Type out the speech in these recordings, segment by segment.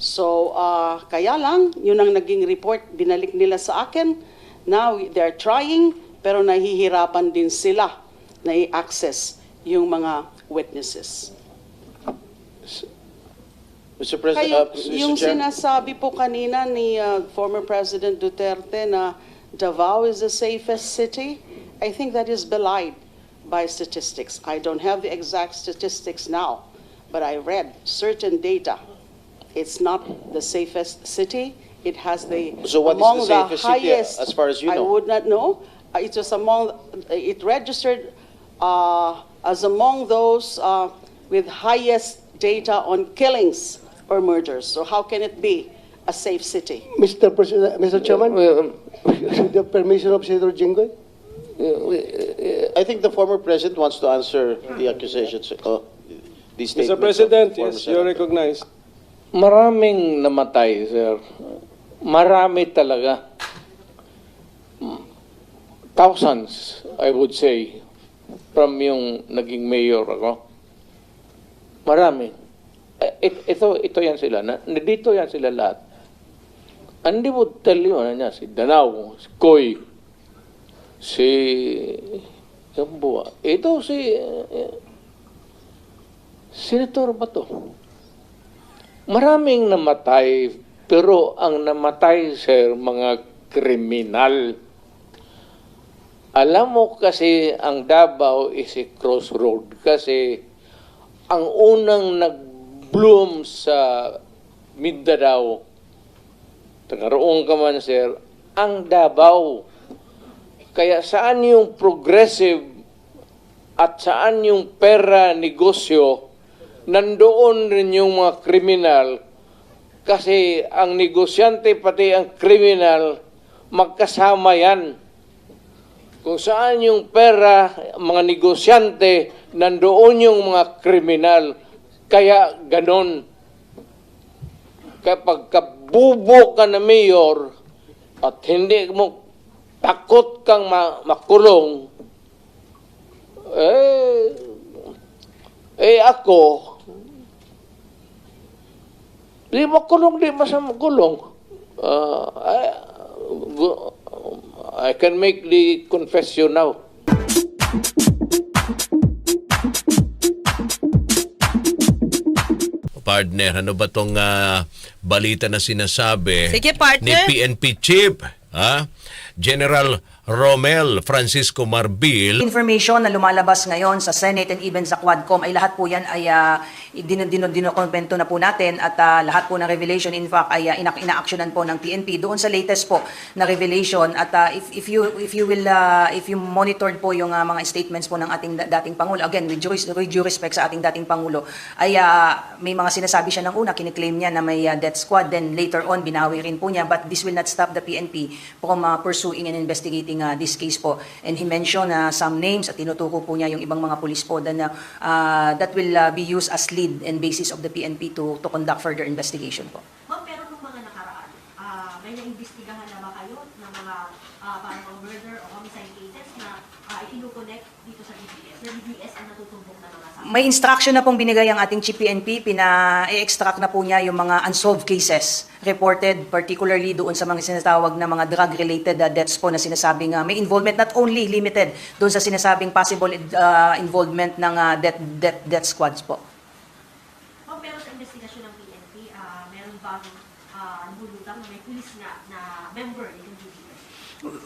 So, kaya lang, yun ang naging report, binalik nila sa akin. Now, they're trying, pero nahihirapan din sila na i-access yung mga witnesses. Mr. Kayo, President, yung Mr. Chair. sinasabi po kanina ni former President Duterte na Davao is the safest city, I think that is belied by statistics. I don't have the exact statistics now, but I read certain data. It's not the safest city. It has the So what is among the safest city, highest, as far as you I know? would not know. It was among, it registered as among those with highest data on killings or murders. So how can it be a safe city? Mr. President, Mr. Chairman, with the permission of Senator Jinggoy. I think the former president wants to answer the accusations. The statements Mr. of President, former yes, you're senator. recognized. Maraming namatay, sir. Marami talaga. Thousands, I would say, from yung naging mayor ako. Marami. Ito yan sila. Dito yan sila lahat. And they would tell you, si Danao, si Koy, si Gambua. Ito si Senator Bato. Maraming namatay, pero ang namatay, sir, mga kriminal. Alam mo kasi ang Davao is a crossroad kasi ang unang nag-bloom sa Mindanao, tagaroon ka man, sir, ang Davao. Kaya saan yung progressive at saan yung pera negosyo, nandoon rin yung mga kriminal kasi ang negosyante pati ang kriminal magkasama yan. Kung saan yung pera, mga negosyante, nandoon yung mga kriminal. Kaya ganon. Kapag kabubo ka na mayor at hindi mo takot kang makulong, ako, di makulong, di makulong. I can make the confession now. Partner, ano ba tong balita na sinasabi Sige, partner. ni PNP Chief, General Romel Francisco Marbil? Information na lumalabas ngayon sa Senate and even sa Quadcom ay lahat po yan ay dinokumpento na po natin at lahat po ng revelation in fact ay ina-actionan po ng PNP doon sa latest po na revelation at if you monitored po yung mga statements po ng ating dating Pangulo, again with due respect sa ating dating Pangulo, ay may mga sinasabi siya ng una, kiniklaim niya na may death squad, then later on binawi rin po niya, but this will not stop the PNP from pursuing and investigating this case po. And he mentioned some names at tinutuko po niya yung ibang mga pulis po that will be used as lead and basis of the PNP to conduct further investigation po. Pero nung mga nakaraan, may naimbestigahan na ba kayo ng mga parang murder o homicide cases na ikinukonect dito sa DBS? Na DBS ang natutumbok na mga sa May instruction na pong binigay ang ating Chief PNP, pina-extract na po niya yung mga unsolved cases reported, particularly doon sa mga sinatawag na mga drug-related deaths po na sinasabing may involvement, not only limited doon sa sinasabing possible involvement ng death squads po. Pero sa investigasyon ng PNP, meron bang nabulutang na may pulis na member nitong DBS?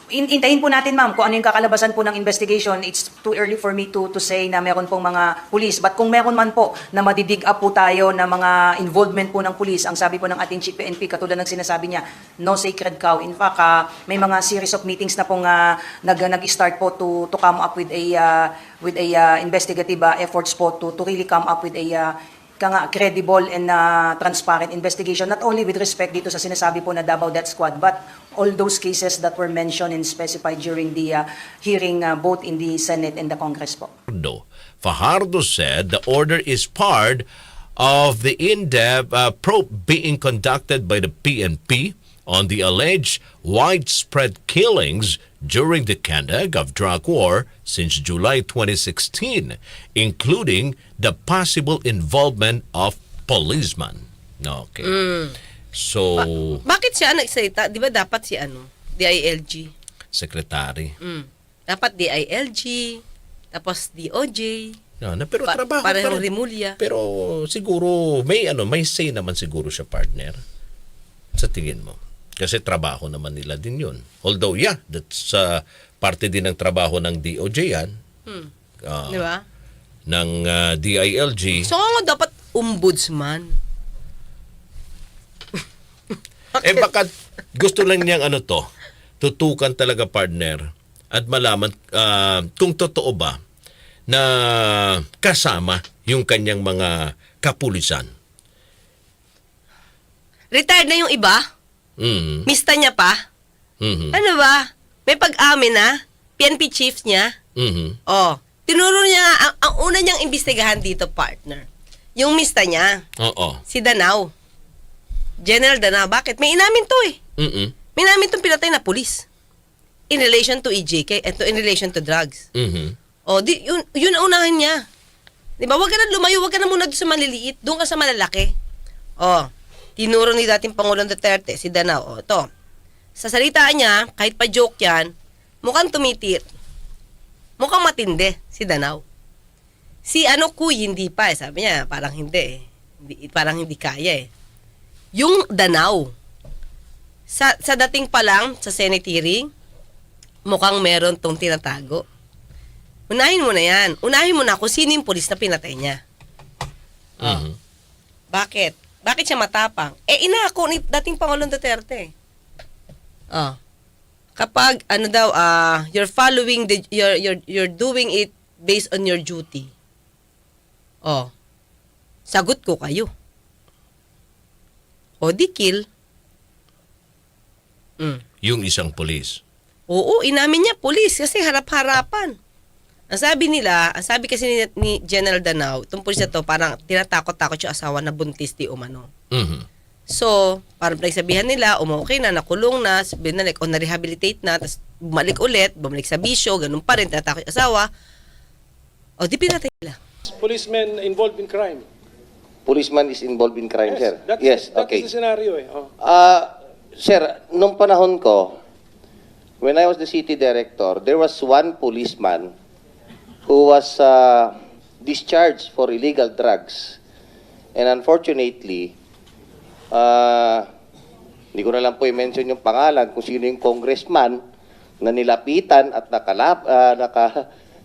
Intayin po natin, ma'am, kung ano yung kakalabasan po ng investigation. It's too early for me to say na meron pong mga pulis. But kung meron man po na madidig up po tayo na mga involvement po ng pulis, ang sabi po ng ating Chief PNP, katulad ng sinasabi niya, no sacred cow. In fact, may mga series of meetings na pong nag-start po to come up with a investigative efforts po to really come up with a credible and transparent investigation, not only with respect dito sa sinasabi po na Davao Death Squad, but all those cases that were mentioned and specified during the hearing both in the Senate and the Congress po. Fajardo said the order is part of the in-depth probe being conducted by the PNP on the alleged widespread killings during the Candag of drug war since July 2016, including the possible involvement of policemen. Okay. So, Bakit siya nagsalita? Di ba dapat si DILG? secretary. Dapat DILG, tapos DOJ, Pero trabaho pa parehong rin. Rimulya. Pero siguro may say naman siguro siya, partner. Sa tingin mo. Kasi trabaho naman nila din 'yun. Although that's parte din ng trabaho ng DOJ yan. Di ba? Ng DILG. So, nga dapat ombudsman. Baka gusto lang niyang tutukan talaga, partner, at malaman kung totoo ba na kasama yung kanyang mga kapulisan. Retired na yung iba? Mhm. Mista niya pa? Mhm. Ano ba? May pag-amin na? PNP chiefs niya? Mhm. Tinuro niya, ang una niyang imbestigahan dito, partner. Yung mista niya, Oo. si Danao. General Danao. Bakit? May inamin to eh. Mhm. May inamin tong pinatay na pulis. In relation to EJK, in relation to drugs. Mhm. Yun ang unahan niya. Di ba? Huwag ka na lumayo, huwag ka na muna doon sa maliliit. Doon ka sa malalaki. Tinuro ni dating Pangulong Duterte, si Danao. Ito. Sa salita niya, kahit pa joke yan, mukhang tumitir. Mukhang matindi, si Danao. Si Kuy, hindi pa eh. Sabi niya, parang hindi eh. Parang hindi kaya eh. Yung Danao, sa dating pa lang, sa Senate hearing, mukhang meron tong tinatago. Unahin mo na yan. Unahin mo na kung sino yung pulis na pinatay niya. Mhm. Bakit? Bakit siya matapang? Inako ni dating Pangulong Duterte. Kapag you're following you're doing it based on your duty. Sagot ko kayo. Di kill. Yung isang pulis. Oo, inamin niya pulis kasi harap-harapan. Ang sabi kasi ni General Danao, itong pulis na to, parang tinatakot-takot yung asawa na buntis di umano. Mhm. So, parang pinagsabihan nila, okay na, nakulong na, binalik o na-rehabilitate na, tapos bumalik sa bisyo, ganun pa rin, tinatakot yung asawa. Di pinatay nila. Policemen involved in crime. Policeman is involved in crime, sir. That Yes, is okay. the scenario eh. Sir, nung panahon ko, when I was the city director, there was one policeman who was discharged for illegal drugs. And unfortunately, hindi ko na lang po i-mention yung pangalan kung sino yung congressman na nilapitan at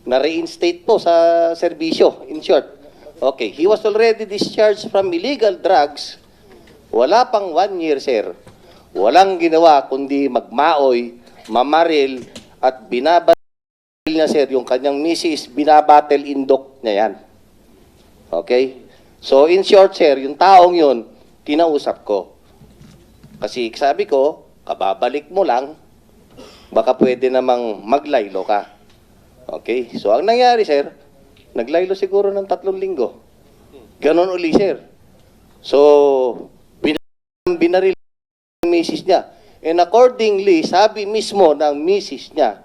na-reinstate po sa serbisyo, in short. Okay, he was already discharged from illegal drugs. Wala pang 1 year, sir. Walang ginawa kundi magmaoy, mamaril, at binabatil niya, sir, yung kanyang misis, binabatil indok niya yan. Okay? So, in short, sir, yung taong yun, kinausap ko. Kasi sabi ko, kababalik mo lang, baka pwede namang maglaylo ka. Okay? So, ang nangyari, sir, naglaylo siguro ng 3 linggo. Ganon uli, sir. So, binaril ng misis niya. And accordingly, sabi mismo ng misis niya,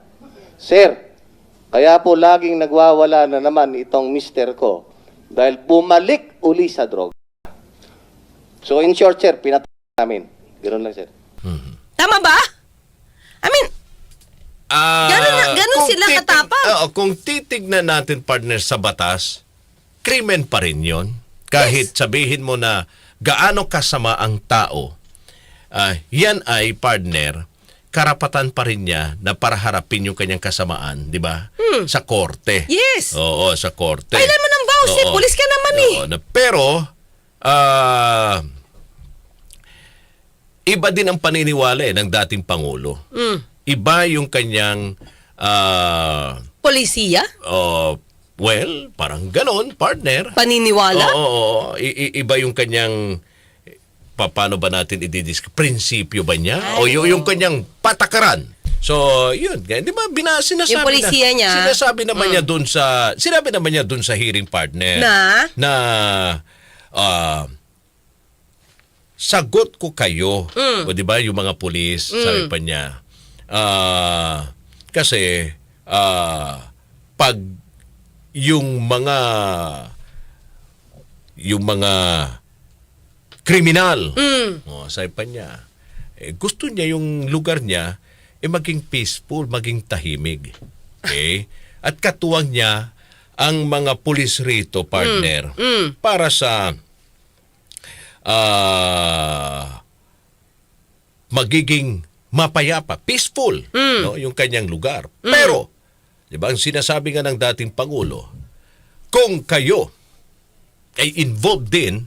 sir, kaya po laging nagwawala na naman itong mister ko dahil bumalik uli sa droga. So, in short, sir, pinatay namin. Ganon lang, sir. Tama ba? I mean, ganun sila katapang. Kung titignan natin, partner, sa batas, krimen pa rin yun. Kahit sabihin mo na gaano kasama ang tao, yan ay, partner, karapatan pa rin niya na para harapin yung kanyang kasamaan, di ba? Sa korte. Yes. Oo, sa korte. Kailan mo ng bawas eh, pulis ka naman eh. Pero, iba din ang paniniwala ng dating Pangulo. Iba yung kanyang Polisiya? well, parang ganon, partner. Paniniwala? Oo. Iba yung kanyang paano ba natin prinsipyo ba niya? O yung kanyang patakaran. So, yun. Di ba, sinasabi Yung polisiya niya. Sinasabi naman niya dun sa hearing, partner. Na sagot ko kayo. O, di ba, yung mga pulis, sabi pa niya. Kasi, pag yung mga kriminal. Mm. Sabi pa niya, gusto niya yung lugar niya maging peaceful, maging tahimig. Okay? At katuwang niya ang mga pulis rito, partner, para sa magiging mapayapa, peaceful, no, yung kanyang lugar. Pero, di ba, ang sinasabi nga ng dating Pangulo, kung kayo ay involved din,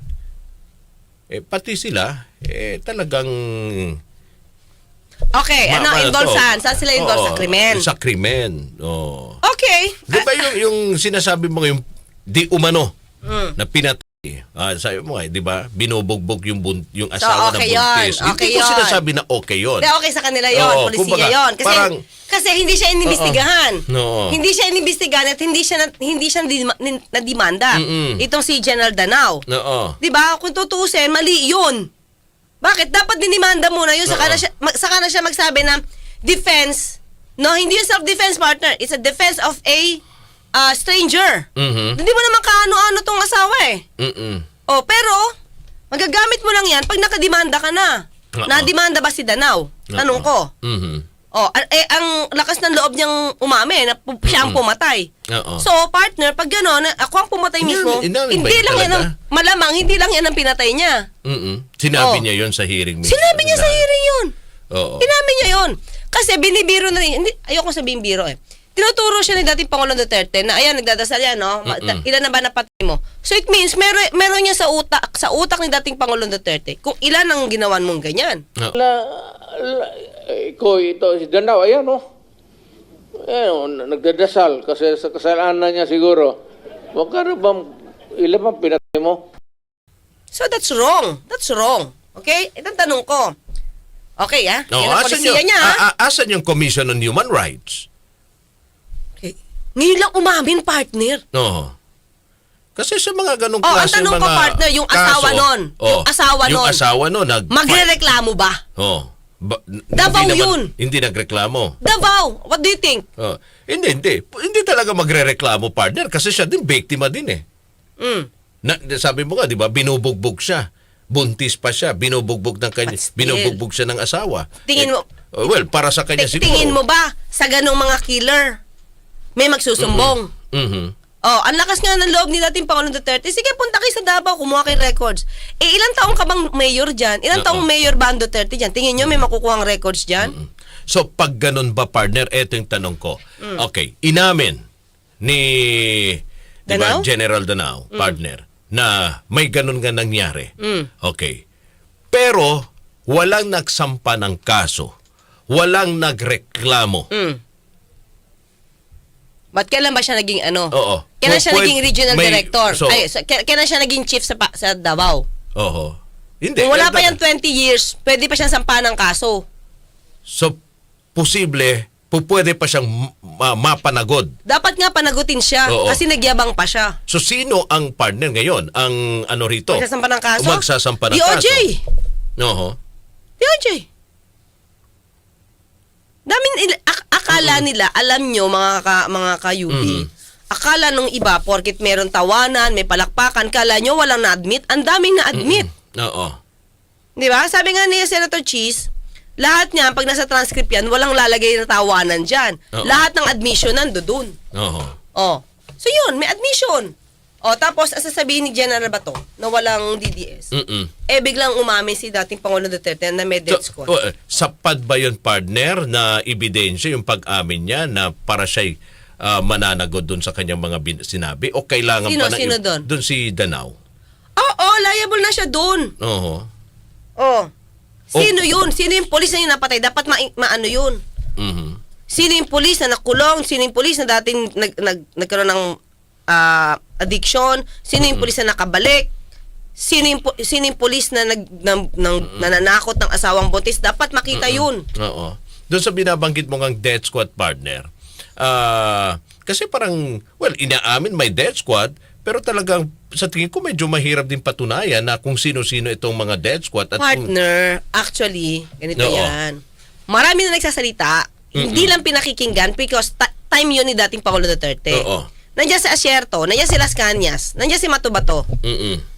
pati sila, talagang... Okay, involved saan? Saan sila involved sa krimen? Sa krimen. Oh. Okay. Di ba yung sinasabi mo yung di umano na pinatay? Sabi mo di ba? Binubugbog yung asawa okay ng buntis. Yun. Okay Hindi ko yun. sinasabi na okay yun. Hindi, okay sa kanila yun. Oo, Polisiya kumbaga, yun. Kasi hindi siya inimbestigahan. No. Hindi siya inimbestigahan at hindi siya nadimanda. Itong si General Danao. Oo. Di ba? Kung tutuusin, mali yun. Bakit? Dapat dinimanda muna yun. Saka na siya magsabi na defense. No, hindi yung self-defense, partner. It's a defense of a stranger. Hindi mo naman kaano-ano tong asawa eh. Pero, magagamit mo lang yan pag nakadimanda ka na. Nadimanda ba si Danao? Tanong ko. Ang lakas ng loob niyang umami na siya ang pumatay. So, partner, pag gano'n, ako ang pumatay mismo, hindi lang yan ang, malamang, hindi lang yan ang pinatay niya. Sinabi niya yun sa hearing. Sinabi niya sa hearing yun. Sinabi niya yun. Kasi binibiro na rin, ayoko sabihin biro eh. Tinuturo siya ni dating Pangulong Duterte na ayan, nagdadasal yan, no? Ilan na ba napatay mo? So it means, meron niya sa utak ni dating Pangulong Duterte kung ilan ang ginawan mong ganyan. Ito, si Danao, ayan nagdadasal kasi sa kasalanan niya siguro. Huwag ka na bang, ilan bang pinatay mo? So that's wrong. That's wrong. Okay? Itong tanong ko. Okay, ha? Yan ang polisiya niya, ha? Asan yung Commission on Human Rights? Okay. Ngayon lang umamin, partner. No. Kasi sa mga ganong ang klase tanong mga ko, partner, yung asawa nun. Yung asawa nun. Magrereklamo ba? Davao yun. Hindi nagreklamo. Davao. What do you think? Hindi. Hindi talaga magrereklamo, partner, kasi siya din, biktima din eh. Sabi mo nga, di ba, binubugbog siya. Buntis pa siya, binubugbog siya ng asawa. Tingin mo, well, para sa kanya siguro. Tingin mo ba sa ganong mga killer may magsusumbong? Ang lakas nga ng loob ni dating Pangulong Duterte. Sige, punta kayo sa Davao, kumuha kayo records. Ilang taong ka bang mayor dyan? Ilang taong mayor ba ang Duterte dyan? Tingin nyo may makukuha ang records dyan? So, pag ganun ba, partner, eto yung tanong ko. Okay, inamin ni diba, General Danao, partner, na may ganun nga nangyari. Okay. Pero, walang nagsampa ng kaso. Walang nagreklamo. Ba't kailan ba siya naging Oo. Kailan siya naging regional director? So, kailan siya naging chief sa Davao? Oo. Hindi. Kung wala pa yan 20 years, pwede pa siyang sampahan ng kaso. So, posible, pwede pa siyang mapanagod. Dapat nga panagutin siya kasi nagyabang pa siya. So, sino ang partner ngayon? Ang rito? Magsasampa ng kaso? Magsasampa ng DOJ. kaso. Oo. DOJ. Akala nila, alam nyo mga ka-UP, akala nung iba, porkit meron tawanan, may palakpakan, kala nyo walang na-admit, ang daming na-admit. Oo. Di ba? Sabi nga ni Senator Cheese, lahat niya, pag nasa transcript yan, walang lalagay na tawanan dyan. Lahat ng admission nandoon. Oo. So yun, may admission. Tapos, sasabihin ni General Bato na walang DDS. Biglang umami si dating Pangulong Duterte na may death squad. Sapat ba yun, partner, na ebidensya yung pag-amin niya na para siya'y mananagod dun sa kanyang mga sinabi? O kailangan pa na... Sino dun? Dun si Danao. Liable na siya dun. Oo. Sino yun? Sino yung polis na yun napatay? Dapat maano yun. Sino yung polis na nakulong? Sino yung polis na dating nagkaroon ng addiction? Sino yung pulis na nakabalik? Sino yung pulis na nananakot ng asawang buntis? Dapat makita yun. Oo. Doon sa binabanggit mo ngang death squad, partner, kasi parang, well, inaamin may death squad, pero talagang sa tingin ko medyo mahirap din patunayan na kung sino-sino itong mga death squad. At partner, actually, ganito yan. Marami na nagsasalita, hindi lang pinakikinggan because time yun ni dating Pangulo Duterte. Nandiyan si Asierto, nandiyan si Las Cañas, nandiyan si Matubato.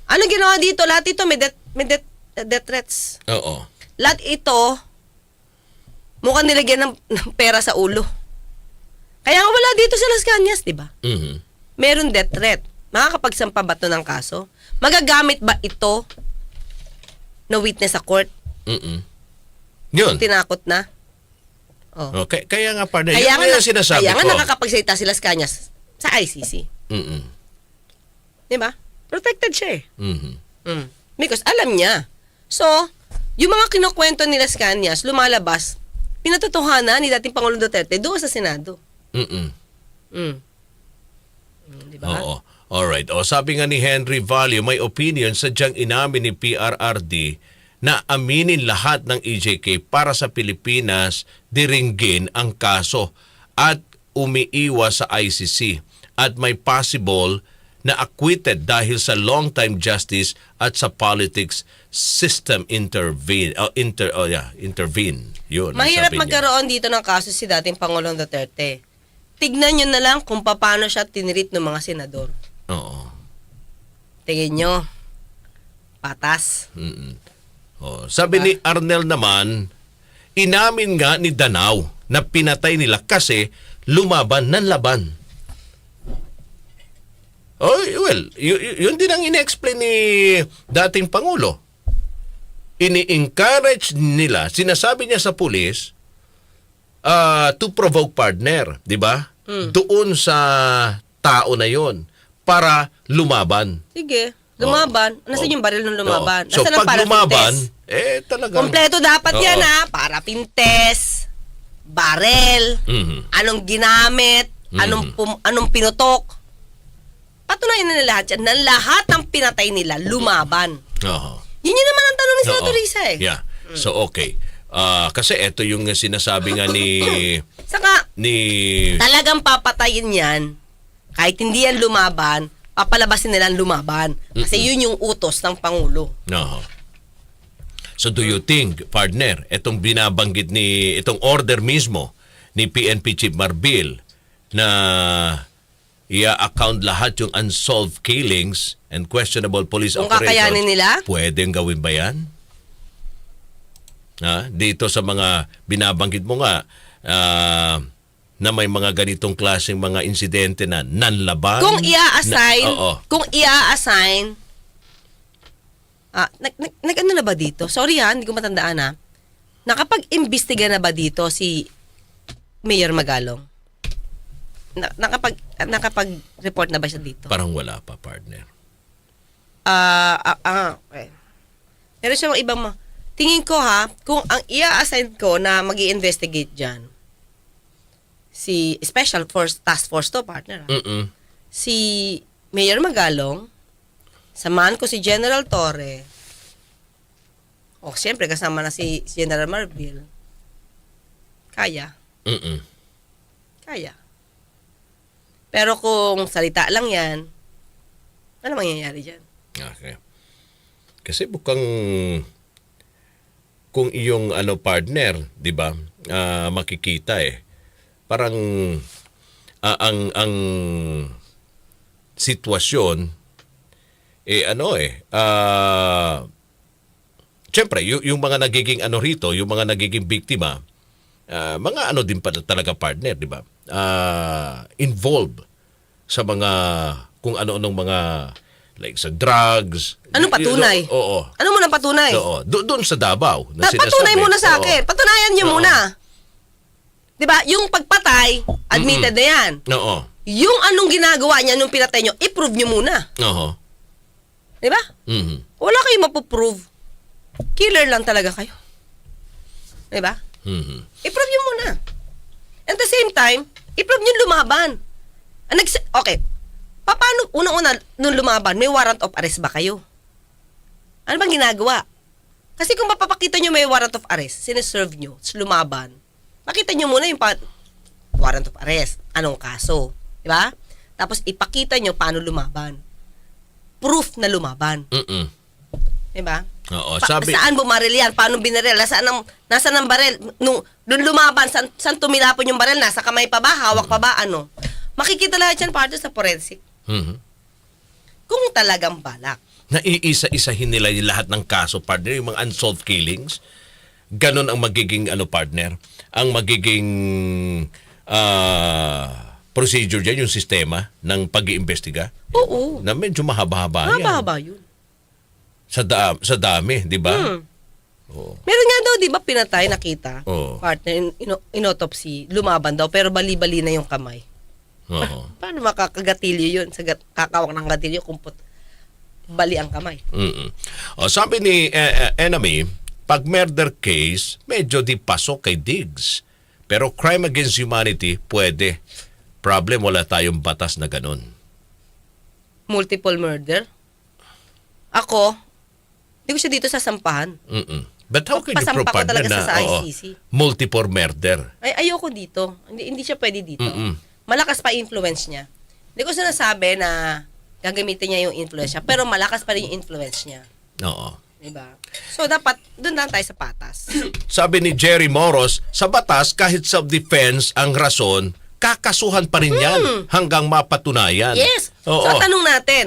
Anong ginawa dito? Lahat ito may death death threats. Oo. Lahat ito, mukhang nilagyan ng pera sa ulo. Kaya nga wala dito sa Las Cañas, di ba? Mhm. Meron death threat. Makakapagsampa ba ito ng kaso? Magagamit ba ito na witness sa court? Mhm. Yun. Tinakot na? Oh. Okay. Kaya nga, partner, Kaya yun yung sinasabi kaya nga ko. nakakapagsalita si Las Cañas sa ICC. Mhm. Di ba? Protected siya eh. Mhm. Mm. Because alam niya. So, yung mga kinukwento ni Las Cañas, lumalabas, pinatotohanan ni dating Pangulong Duterte doon sa Senado. Mhm. Mm. Di ba? Oo. Alright. O, sabi nga ni Henry Valio, may opinion sadyang inamin ni PRRD na aminin lahat ng EJK para sa Pilipinas diringgin ang kaso at umiiwas sa ICC at may possible na acquitted dahil sa long-time justice at sa politics system intervene. Yun. ang Mahirap sabi niya. magkaroon dito ng kaso si dating Pangulong Duterte. Tignan nyo na lang kung paano siya tinirit ng mga senador. Oo. Tingin nyo, patas. Mm-mm. Oh, sabi ni Arnel naman, inamin nga ni Danao na pinatay nila kasi lumaban ng laban. Oh, well, yun din ang ine-explain ni dating Pangulo. Ini-encourage nila, sinasabi niya sa pulis, to provoke partner, di ba? Doon sa tao na yon para lumaban. Sige, lumaban. Nasaan yung baril ng lumaban? Oo. So Nasaan ang pag paraffin lumaban, test? talagang... Kompleto dapat Oo. yan ha. Paraffin test, barel, Mhm. anong ginamit, anong pinutok. Patunayan na lahat yan na lahat ng pinatay nila lumaban. Oo. Yun naman ang tanong ni Senator Oo. Risa eh. Yeah. So okay. Kasi ito yung sinasabi nga ni Saka, ni talagang papatayin yan. Kahit hindi yan lumaban, papalabasin nila ang lumaban. Kasi yun yung utos ng Pangulo. no. So do you think, partner, itong binabanggit ni itong order mismo ni PNP Chief Marbil na i-account lahat yung unsolved killings and questionable police Kung operations, kakayanin nila? pwedeng gawin ba yan? Dito sa mga binabanggit mo nga, na may mga ganitong klaseng mga insidente na nanlaban. Kung i-assign, Oo. nag-ano na ba dito? Sorry ha, hindi ko matandaan ha. Nakapag-imbestiga na ba dito si Mayor Magalong? Nakapag-report na ba siya dito? Parang wala pa, partner. Okay. Pero siya mga ibang tingin ko ha, kung ang i-assign ko na mag-i-investigate dyan, si Special Force Task Force to, partner. Mm-mm. Si Mayor Magalong, samahan ko si General Torre, o siyempre kasama na si General Marbil, kaya. Mm-mm. Kaya. Pero kung salita lang yan, ano mangyayari dyan? Okay. Kasi bukang kung iyong partner, 'di ba? Makikita parang ang sitwasyon siyempre yung mga nagiging rito, yung mga nagiging biktima, mga din pa talaga partner, 'di ba? Involved sa mga kung ano-anong mga like sa drugs. Anong patunay? Oo. Ano mo nang patunay? Oo. Doon sa Davao. Na Patunay sinasabi. muna sa Oo. akin. Patunayan niyo Oo. muna. 'Di ba? Yung pagpatay, admitted na yan. Oo. Yung anong ginagawa niya nung pinatay niyo, i-prove niyo muna. Oo. 'Di ba? Mhm. Wala kayong mapuprove. Killer lang talaga kayo. 'Di ba? Mhm. I-prove niyo muna. At the same time, i-prove niyo lumaban. Okay. Paano, unang-una, nung lumaban, may warrant of arrest ba kayo? Ano bang ginagawa? Kasi kung mapapakita nyo may warrant of arrest, sineserve nyo, lumaban, makita nyo muna yung warrant of arrest, anong kaso, di ba? Tapos ipakita nyo paano lumaban. Proof na lumaban. Mhm. Di ba? Oo, sabi Saan bumaril yan? Paano binaril? Nasaan ang baril? Nung lumaban, saan tumilapon yung baril? Nasa kamay pa ba? Hawak pa ba? Ano? Makikita lahat yan parte sa forensic. Mhm. Kung talagang balak. Naiisa-isahin nila yung lahat ng kaso, partner, yung mga unsolved killings. Ganon ang magiging partner, ang magiging procedure dyan, yung sistema ng pag-iimbestiga. Oo. Na medyo mahaba-haba yan. Mahaba yun. Sa dami, di ba? Meron nga daw, di ba, pinatay, nakita. Oo. Partner, in autopsy, lumaban daw, pero bali-bali na yung kamay. Oo. Paano makakagatilyo yun? Kakawak ng gatilyo kung bali ang kamay. Mm-mm. Sabi ni Enemy, pag murder case, medyo di pasok kay Diggs. Pero crime against humanity, pwede. Problem, wala tayong batas na ganun. Multiple murder. Ako, hindi ko siya dito sasampahan. Mm-mm. But how can you prove, Pasampa ko partner, talaga na sa ICC. multiple murder? Ay, ayoko dito. Hindi siya pwede dito. Mm-mm. Malakas pa influence niya. Hindi ko sinasabi na gagamitin niya yung influence niya, pero malakas pa rin yung influence niya. Oo. Diba? So, dapat, doon lang tayo sa patas. Sabi ni Jerry Moros, sa batas, kahit self-defense ang rason, kakasuhan pa rin yan hanggang mapatunayan. Yes! Oo. So, tanong natin,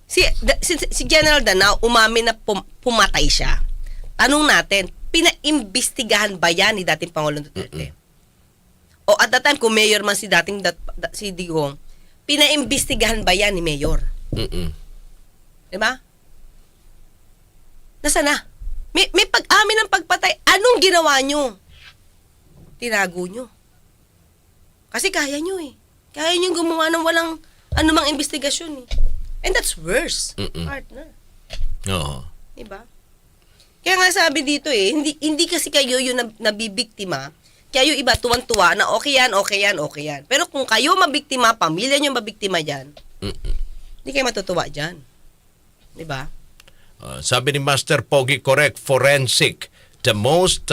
si General Danao, umamin na pumatay siya. Tanong natin, pinaimbestigahan ba yan ni dating Pangulong Duterte? O at that time, kung mayor man si dating si Digong, pinaimbestigahan ba yan ni mayor? Mm-mm. Diba? Nasaan na? May pag-amin ng pagpatay. Anong ginawa nyo? Tinago nyo. Kasi kaya nyo eh. Kaya nyo gumawa ng walang anumang investigasyon eh. And that's worse, partner. Oo. Diba? Kaya nga sabi dito eh, hindi kasi kayo yung nabibiktima. Kaya yung iba tuwan-tuwa na okay yan. Pero kung kayo mabiktima, pamilya nyo mabiktima dyan, hindi kayo matutuwa dyan. Diba? Sabi ni Master Pogi, correct, forensic. The most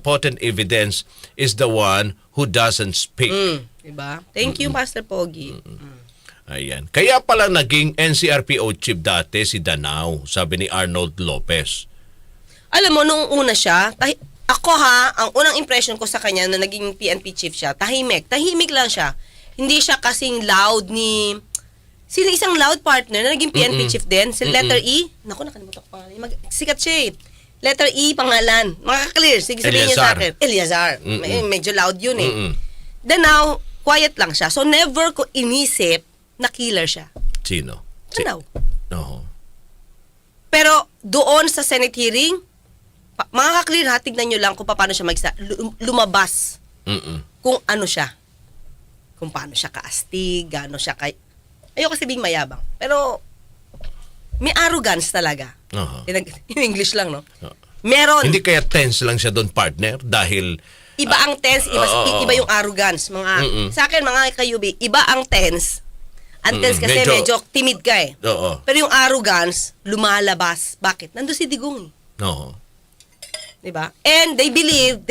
potent evidence is the one who doesn't speak. Diba? Thank you, Master Pogi. Ayan. Kaya pala naging NCRPO chief dati si Danao, sabi ni Arnold Lopez. Alam mo, nung una siya, ang unang impression ko sa kanya na naging PNP chief siya, tahimik lang siya. Hindi siya kasing loud ni... Sino isang loud partner na naging PNP chief din? Si letter E? Naku, nakalimutan ko pa. Sikat siya eh. Letter E, pangalan. Makaka-clear. Sige, sabihin niya sa akin. Eliazar. Medyo loud yun eh. Then now, quiet lang siya. So never ko inisip na killer siya. Sino? Danao. Oo. Pero doon sa Senate hearing, mga ka-clear ha, tignan nyo lang kung paano siya lumabas. Kung ano siya. Kung paano siya kaastig, gaano siya ayoko sabing mayabang. Pero, may arrogance talaga. In English lang, no? Meron. Hindi kaya tense lang siya doon, partner, dahil... Iba ang tense, iba yung arrogance. Sa akin, mga kayubi, iba ang tense. Ang tense kasi medyo timid ka eh. Oo. Pero yung arrogance, lumalabas. Bakit? Nandun si Digong eh. Oo. Diba? And they believe,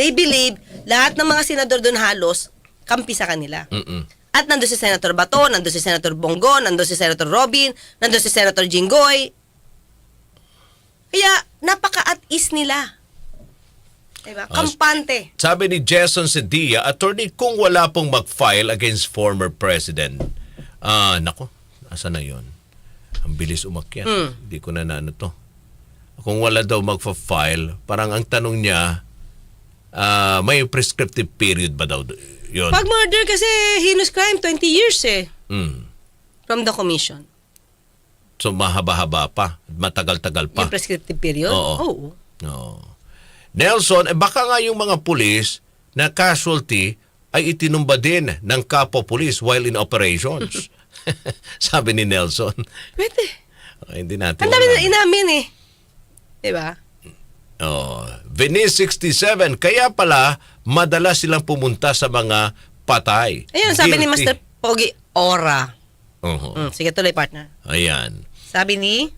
lahat ng mga senador doon halos, kampi sa kanila. At nandun si Senator Bato, nandun si Senator Bongo, nandun si Senator Robin, nandun si Senator Jinggoy. Kaya, napaka-at-is nila. Diba? Kampante. Sabi ni Jason Cedilla, attorney, kung wala pong mag-file against former president, nako, asa na yon? Ang bilis umakyat. Hindi ko na to. Kung wala daw mag-file, parang ang tanong niya, may prescriptive period ba daw yun? Pag murder kasi, heinous crime, 20 years eh. From the commission. So mahaba-haba pa, matagal-tagal pa. Yung prescriptive period? Oo. Nelson, baka nga yung mga pulis na casualty ay itinumba din ng kapwa-pulis while in operations. Sabi ni Nelson. Pwede. Hindi natin. Ang dami na inamin eh. Diba? Venice 67, kaya pala madalas silang pumunta sa mga patay. Ayun, sabi ni Master Pogi, aura. Sige, tuloy partner. Ayan. Sabi ni?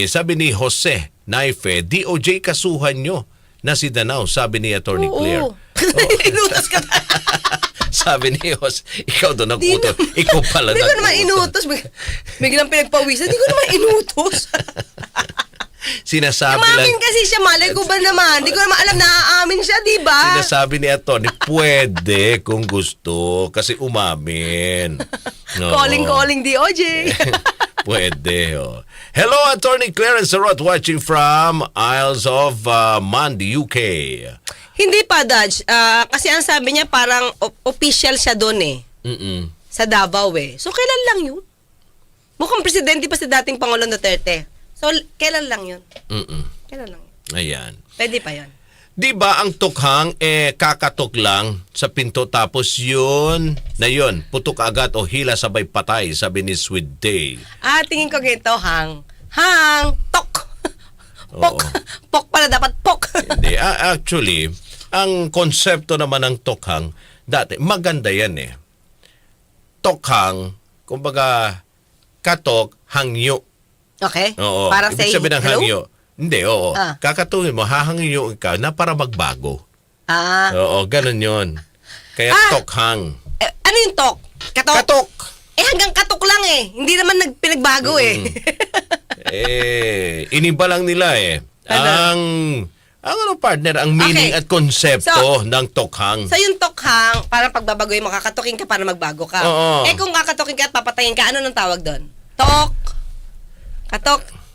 Sabi ni Jose Naife, DOJ kasuhan nyo na si Danao, sabi ni Attorney Claire. Inutos ka na. Sabi ni Jose, ikaw doon nag-utos. Ikaw pala nag-utos. Hindi ko naman inutos. Biglang pinagpawisan. Hindi ko naman inutos. Sinasabi Umamin kasi siya, malay ko ba naman? Hindi ko naman alam na aamin siya, di ba? Sinasabi ni Atty. Pwede kung gusto kasi umamin. Calling DOJ. Pwede. Oh. Hello, Attorney Clarence Sarot watching from Isles of Man, the UK. Hindi pa, Dodge. Kasi ang sabi niya parang official siya doon eh. Mm-mm. Sa Davao eh. So, kailan lang yun? Mukhang presidente pa si dating Pangulong Duterte. So, kailan lang yun? Mm-mm. Kailan lang yun? Ayan. Pwede pa yun. Di ba ang tukhang kakatok lang sa pinto tapos yun na yun, putok agad o hila sabay patay, sabi ni Sweet Day. Tingin ko ganito, Hang, tok. Pok. Oo. Pok pala dapat, pok. Hindi. Actually, ang konsepto naman ng tokhang, dati, maganda yan eh. Tokhang, kumbaga, katok, hangyo. Okay? Oo. Para Ibig say sabihin ng hello? hangyo. Hindi, oo. Ah. Kakatungin mo, hahangyo ka na para magbago. Oo, ganun yun. Kaya tokhang. Ano yung tok? Katok? Katok! Hanggang katok lang eh. Hindi naman pinagbago eh. Iniba lang nila eh. Ano? Ang partner, ang meaning Okay. at konsepto So, ng tokhang. So yung tokhang, parang pagbabagoy mo, kakatukin ka para magbago ka. Oo. Kung kakatukin ka at papatayin ka, ano nang tawag doon? Tok. Katok.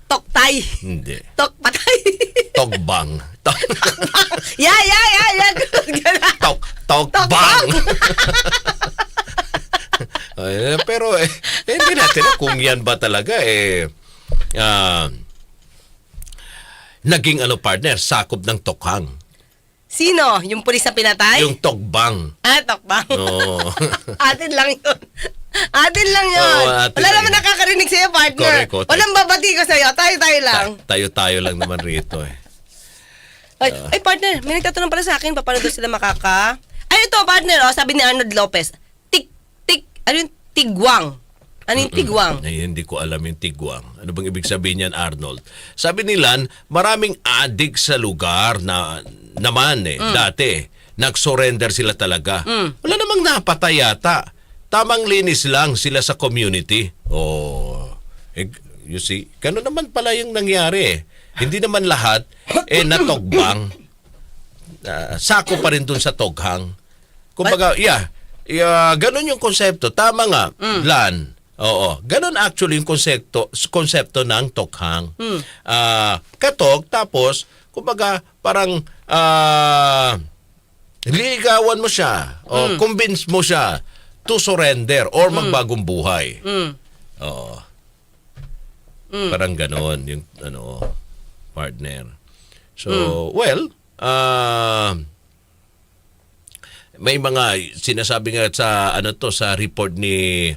Toktay. Hindi. Tok patay. Togbang. Yeah. Togbang. Pero hindi natin alam kung yan ba talaga naging partner, sakop ng tokhang. Sino? Yung pulis na pinatay? Yung togbang. Tokbang. Oo. Atin lang yun. Atin lang yun. Oo, atin Wala lang naman yun. nakakarinig sa'yo, partner. Correct. Walang babati ko sa'yo. Tayo lang. Tayo lang naman rito eh. Ay, partner, may nagtatanong pala sa akin, paano daw sila makaka... Ay, ito, partner, sabi ni Arnold Lopez, ano yung tigwang? Ano yung tigwang? Ay, hindi ko alam yung tigwang. Ano bang ibig sabihin yan, Arnold? Sabi nila, maraming adik sa lugar na naman dati. Nag-surrender sila talaga. Wala namang napatay yata. Tamang linis lang sila sa community. You see, gano'n naman pala yung nangyari. Hindi naman lahat natogbang. Sako pa rin dun sa toghang. Kumbaga, ganun yung konsepto. Tama nga, Lan. Oo. Ganun actually yung konsepto ng tokhang. Katok, tapos, kumbaga, parang ligawan mo siya o convince mo siya to surrender or magbagong buhay. Oo. Parang ganon yung partner. So, may mga sinasabi nga sa sa report ni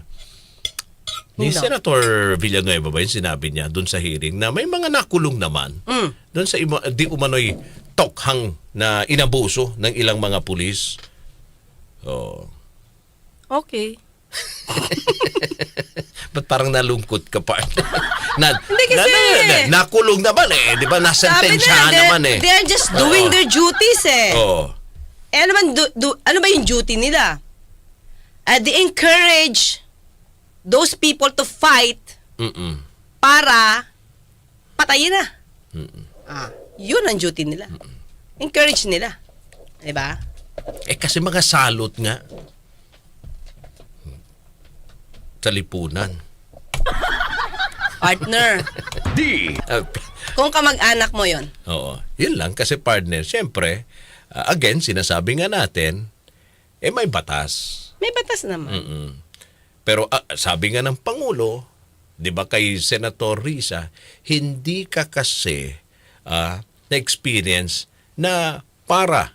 Senator Villanueva ba yung sinabi niya doon sa hearing na may mga nakulong naman doon sa di umano'y tokhang na inabuso ng ilang mga pulis. Okay. Ba't parang nalungkot ka pa? Hindi kasi nakulong naman di ba? Nasentensyahan naman they're just doing their duties Oo. Ano ba yung duty nila? They encourage those people to fight para patayin na. Yun ang duty nila. Encourage nila. Diba? Kasi mga salot nga sa lipunan. Partner. Kung kamag-anak mo yon. Oo. Yun lang kasi partner, siyempre, again, sinasabi nga natin, may batas. May batas naman. Pero sabi nga ng Pangulo, di ba kay Senator Risa, hindi ka kasi na-experience na para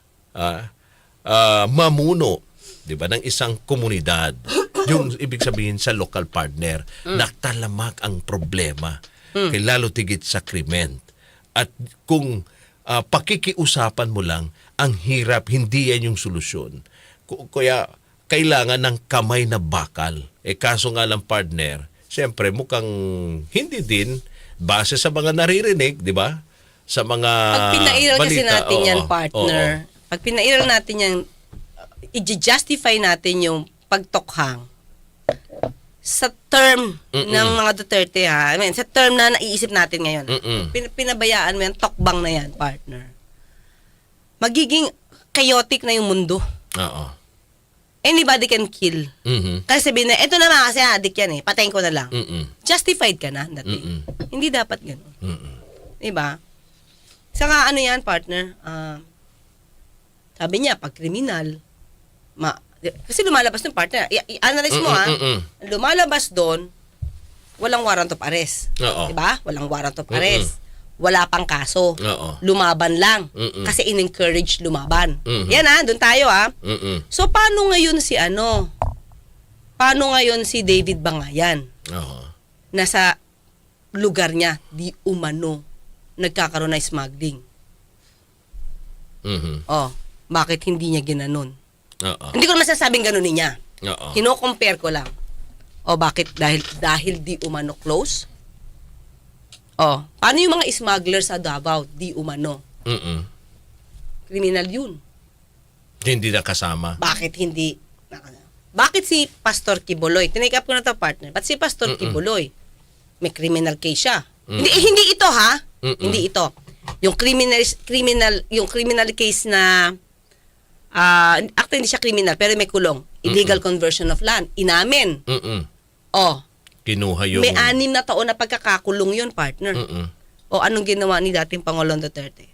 mamuno, di ba, ng isang komunidad. Yung ibig sabihin sa local partner, nakatalamak ang problema, kay lalo tigit sa krimen. At kung pakikiusapan mo lang, ang hirap, hindi yan yung solusyon. Kaya kailangan ng kamay na bakal. Kaso nga lang partner, siyempre mukhang hindi din, base sa mga naririnig, di ba? Sa mga pag pinairal kasi balita, natin yan, partner, pag pinairal natin yan, i-justify natin yung pagtokhang sa term ng mga Duterte I mean, sa term na naiisip natin ngayon. Pinabayaan mo yan, tokbang na yan, partner. Magiging chaotic na yung mundo. Anybody can kill. Mhm. Kasi sabihin na, eto naman kasi addict yan eh, patayin ko na lang. Mm-mm. Justified ka na dati. Mm-mm. Hindi dapat ganun. Mm-mm. Diba? Saka ano yan, partner, sabi niya, pag kriminal, kasi lumalabas ng partner, i-analyze mo lumalabas doon, walang warrant of arrest. Oo. Diba? Walang warrant of arrest. Wala pang kaso. Oo. Lumaban lang. Mm-mm. Kasi in-encourage lumaban. Mhm. Yan doon tayo Mm-mm. So, paano ngayon si David Bangayan? Oo. Nasa lugar niya, di umano, nagkakaroon na smuggling. Mhm. Bakit hindi niya ginanon? Oo. Hindi ko naman sasabing ganunin niya. Oo. Kino-compare ko lang. Bakit? Dahil di umano close? Paano yung mga smuggler sa Davao? Di umano. Mm-mm. Criminal yun. Hindi na kasama. Bakit hindi? Bakit si Pastor Kibuloy? Tinake up ko na to, partner. Ba't si Pastor Kibuloy? May criminal case siya. Hindi ito, ha? Hindi ito. Yung criminal case na actually hindi siya criminal pero may kulong. Illegal conversion of land. Inamin. Mm-mm. Kinuha yung... May 6 na taon na pagkakakulong yun, partner. Mm-mm. Anong ginawa ni dating Pangulong Duterte?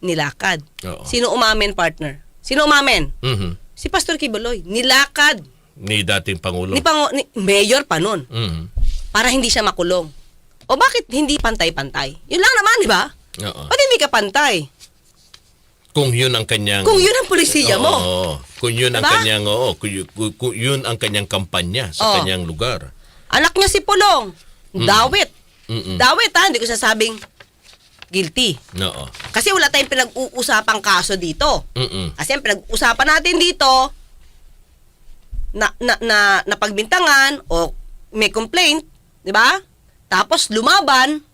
Nilakad. Oo. Sino umamin, partner? Sino umamin? Mhm. Si Pastor Kibuloy. Nilakad. Ni dating Pangulo. Ni Mayor pa nun. Mhm. Para hindi siya makulong. Bakit hindi pantay-pantay? Yun lang naman, di ba? Oo. Ba't hindi ka pantay? Kung yun ang kanyang... Kung yun ang pulisiya mo. Oo. Kung yun ang Diba? kanyang... Kung yun ang kanyang kampanya sa kanyang lugar. Anak niya si Pulong. Dawit. Mm-mm. Dawit, hindi ko sasabing guilty. Oo. Kasi wala tayong pinag-uusapang kaso dito. Mm-mm. Kasi ang pinag-usapan natin dito, na pagbintangan o may complaint, di ba? Tapos lumaban,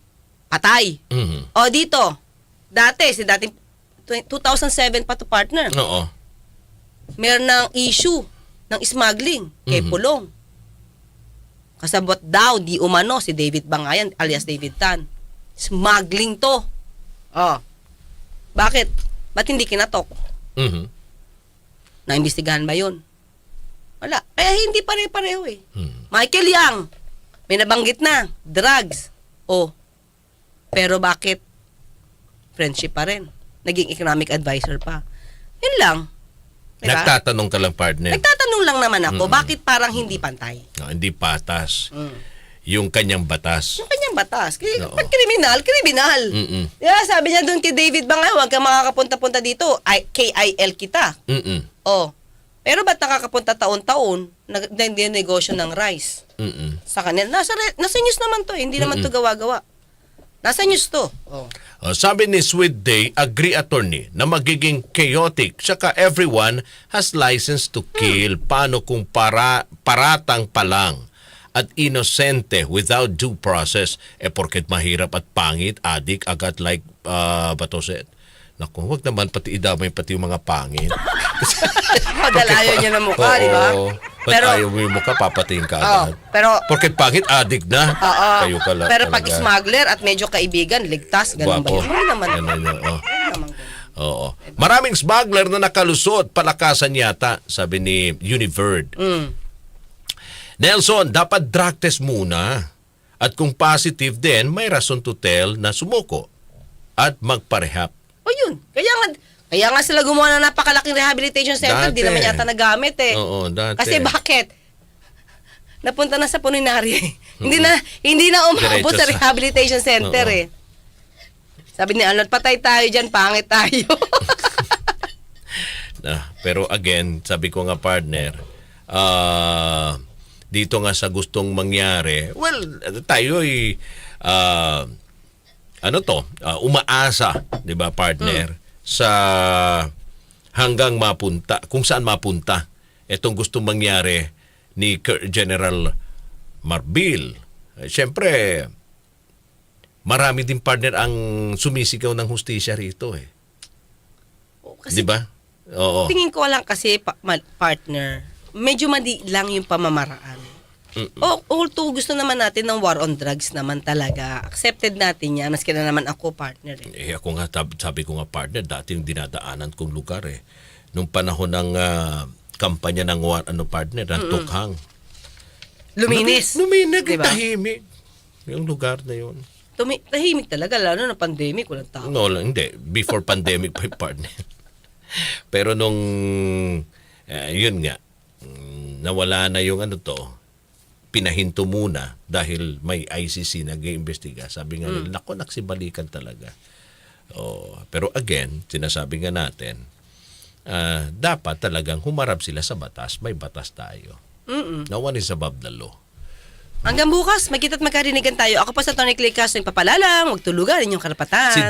patay. Mhm. Dito, si dating 2007 pa to, partner. Oo. Meron ng issue ng smuggling kay Pulong. Kasabot daw, di umano, si David Bangayan, alias David Tan. Smuggling to. Bakit? Ba't hindi kinatok? Mhm. Naimbestigahan ba yun? Wala. Kaya hindi pare-pareho eh. Mhm. Michael Yang, may nabanggit na, drugs. Pero bakit friendship pa rin? Naging economic advisor pa. Yun lang. Diba? Nagtatanong ka lang, partner. Nagtatanong lang naman ako, bakit parang hindi pantay? Hindi patas. Yung kanyang batas. Yung kanyang batas. Oo. Pag kriminal, kriminal. Mm-mm. Yeah, sabi niya doon kay David Bangay, huwag kang makakapunta-punta dito. KIL kita. Mm-mm. Pero ba't nakakapunta taon-taon, negosyo ng rice? Mm-mm. Sa kanila, nasa news naman to, hindi naman to gawa-gawa. Nasa news to. Sabi ni Sweet Day, agree attorney, na magiging chaotic. Saka everyone has license to kill. Paano kung paratang pa lang at inosente without due process? Porket mahirap at pangit, adik, agad like Bato said. Naku, wag naman pati idamay pati yung mga pangit. Dahil ayaw niya ng mukha, di ba? Ba't ayaw mo yung mukha, papatiin ka agad. Pero, Porket pangit, adik na. Kayo ka lang. pero pag talaga. smuggler at medyo kaibigan, ligtas, ganun ba Guwapo. yun? Hindi naman. Ganun yun, Hindi naman ganun. Oo. Maraming smuggler na nakalusot, palakasan yata, sabi ni Univerd. Nelson, dapat drug test muna. At kung positive din, may rason to tell na sumuko at magparehab. Yun. Kaya nga sila gumawa ng napakalaking rehabilitation center, Dati. di naman yata nagamit eh. Oo, dati. Kasi bakit? Napunta na sa Puninari. Hindi na umabot Diretso sa sa- rehabilitation center Oo. eh. Sabi ni Arnold, patay tayo dyan, pangit tayo. Pero again, sabi ko nga partner, dito nga sa gustong mangyari, well, tayo'y umaasa, 'di ba, partner, sa hanggang mapunta, kung saan mapunta itong gustong mangyari ni General Marbil. Siyempre, marami din partner ang sumisigaw ng hustisya rito eh. Kasi 'Di ba? Oo. tingin ko lang kasi, partner, medyo mali lang yung pamamaraan. Although gusto naman natin ng war on drugs naman talaga. Accepted natin yan. Maski na naman ako, partner. Ako nga, sabi ko nga partner, dati yung dinadaanan kong lugar eh. Nung panahon ng kampanya ng partner, ng Tukhang. Luminis. Luminig, Diba? tahimik. Yung lugar na yun. Tahimik talaga, lalo na pandemic, walang tao. No, hindi. Before pandemic pa yung partner. Pero nung, yun nga, nawala na yung pinahinto muna dahil may ICC nag-iimbestiga. Sabi nga nila, naku, nagsibalikan talaga. Pero again, sinasabi nga natin, dapat talagang humarap sila sa batas. May batas tayo. No one is above the law. Hanggang bukas, magkita't magkarinigan tayo. Ako pa sa Tony Clay Castro, yung papalalang, huwag tulugan inyong karapatan. Si